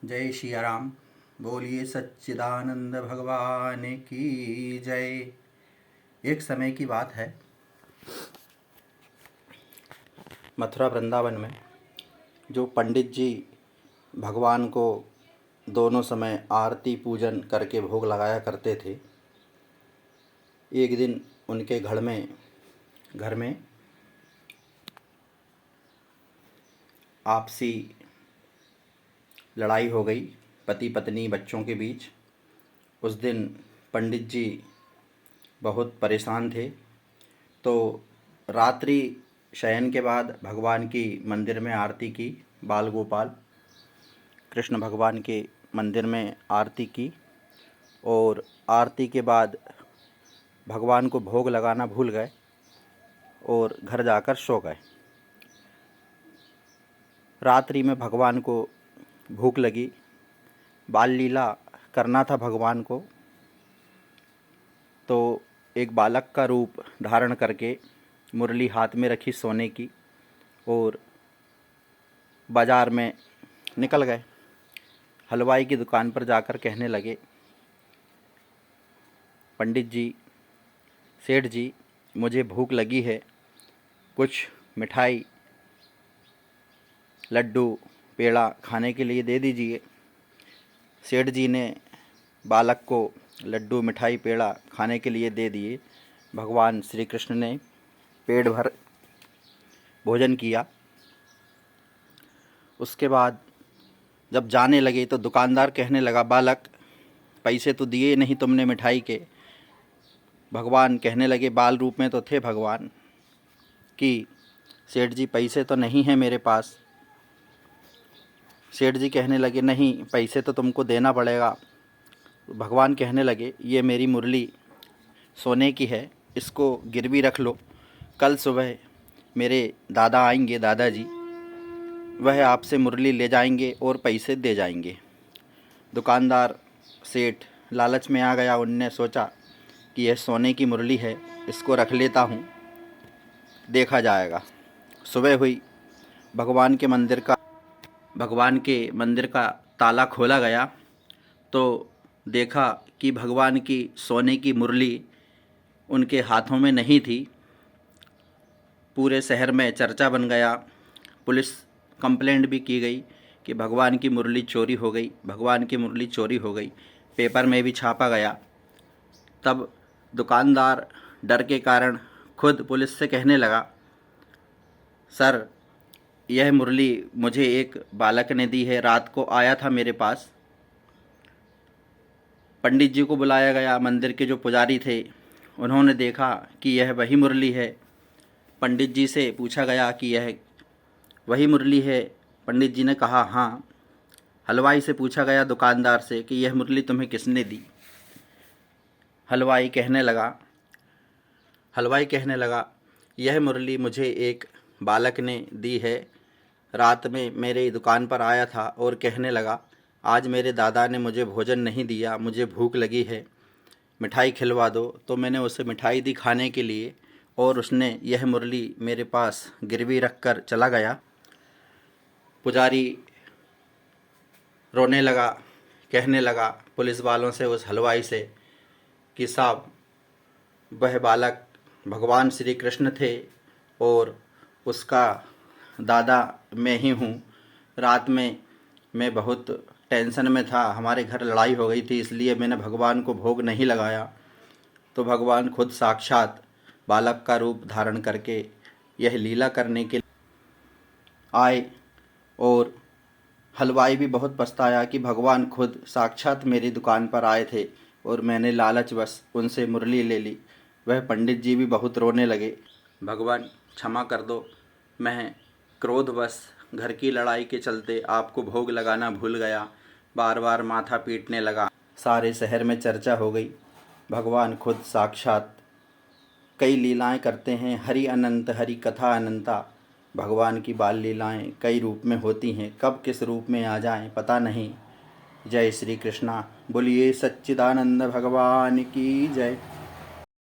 जय सिया राम। बोलिए सच्चिदानंद भगवान की जय। एक समय की बात है, मथुरा वृंदावन में जो पंडित जी भगवान को दोनों समय आरती पूजन करके भोग लगाया करते थे, एक दिन उनके घर में आपसी लड़ाई हो गई, पति पत्नी बच्चों के बीच। उस दिन पंडित जी बहुत परेशान थे, तो रात्रि शयन के बाद भगवान की मंदिर में आरती की। बाल गोपाल कृष्ण भगवान के मंदिर में आरती की और आरती के बाद भगवान को भोग लगाना भूल गए और घर जाकर सो गए। रात्रि में भगवान को भूख लगी, बाल लीला करना था भगवान को, तो एक बालक का रूप धारण करके मुरली हाथ में रखी सोने की और बाज़ार में निकल गए। हलवाई की दुकान पर जाकर कहने लगे, पंडित जी, सेठ जी, मुझे भूख लगी है, कुछ मिठाई लड्डू पेड़ा खाने के लिए दे दीजिए। सेठ जी ने बालक को लड्डू मिठाई पेड़ा खाने के लिए दे दिए। भगवान श्री कृष्ण ने पेट भर भोजन किया। उसके बाद जब जाने लगे तो दुकानदार कहने लगा, बालक, पैसे तो दिए नहीं तुमने मिठाई के। भगवान कहने लगे, बाल रूप में तो थे भगवान, कि सेठ जी पैसे तो नहीं हैं मेरे पास। सेठ जी कहने लगे, नहीं, पैसे तो तुमको देना पड़ेगा। भगवान कहने लगे, ये मेरी मुरली सोने की है, इसको गिरवी रख लो। कल सुबह मेरे दादा आएंगे, दादाजी, वह आपसे मुरली ले जाएंगे और पैसे दे जाएंगे। दुकानदार सेठ लालच में आ गया। उनने सोचा कि यह सोने की मुरली है, इसको रख लेता हूँ, देखा जाएगा। सुबह हुई, भगवान के मंदिर का ताला खोला गया तो देखा कि भगवान की सोने की मुरली उनके हाथों में नहीं थी। पूरे शहर में चर्चा बन गया, पुलिस कंप्लेंट भी की गई कि भगवान की मुरली चोरी हो गई, भगवान की मुरली चोरी हो गई। पेपर में भी छापा गया। तब दुकानदार डर के कारण खुद पुलिस से कहने लगा, सर, यह मुरली मुझे एक बालक ने दी है, रात को आया था मेरे पास। पंडित जी को बुलाया गया, मंदिर के जो पुजारी थे, उन्होंने देखा कि यह वही मुरली है। पंडित जी से पूछा गया कि यह वही मुरली है। पंडित जी ने कहा, हाँ। हलवाई से पूछा गया, दुकानदार से, कि यह मुरली तुम्हें किसने दी। हलवाई कहने लगा, यह मुरली मुझे एक बालक ने दी है। रात में मेरे दुकान पर आया था और कहने लगा, आज मेरे दादा ने मुझे भोजन नहीं दिया, मुझे भूख लगी है, मिठाई खिलवा दो। तो मैंने उसे मिठाई दी खाने के लिए और उसने यह मुरली मेरे पास गिरवी रख कर चला गया। पुजारी रोने लगा, कहने लगा पुलिस वालों से, उस हलवाई से, कि साहब, वह बालक भगवान श्री कृष्ण थे और उसका दादा मैं ही हूँ। रात में मैं बहुत टेंशन में था, हमारे घर लड़ाई हो गई थी, इसलिए मैंने भगवान को भोग नहीं लगाया। तो भगवान खुद साक्षात बालक का रूप धारण करके यह लीला करने के आए। और हलवाई भी बहुत पछताया कि भगवान खुद साक्षात मेरी दुकान पर आए थे और मैंने लालचवश उनसे मुरली ले ली। वह पंडित जी भी बहुत रोने लगे, भगवान क्षमा कर दो, मैं क्रोधवश घर की लड़ाई के चलते आपको भोग लगाना भूल गया, बार बार माथा पीटने लगा। सारे शहर में चर्चा हो गई। भगवान खुद साक्षात कई लीलाएं करते हैं, हरि अनंत, हरि कथा अनंता। भगवान की बाल लीलाएं कई रूप में होती हैं, कब किस रूप में आ जाएं पता नहीं। जय श्री कृष्णा। बोलिए सच्चिदानंद भगवान की जय।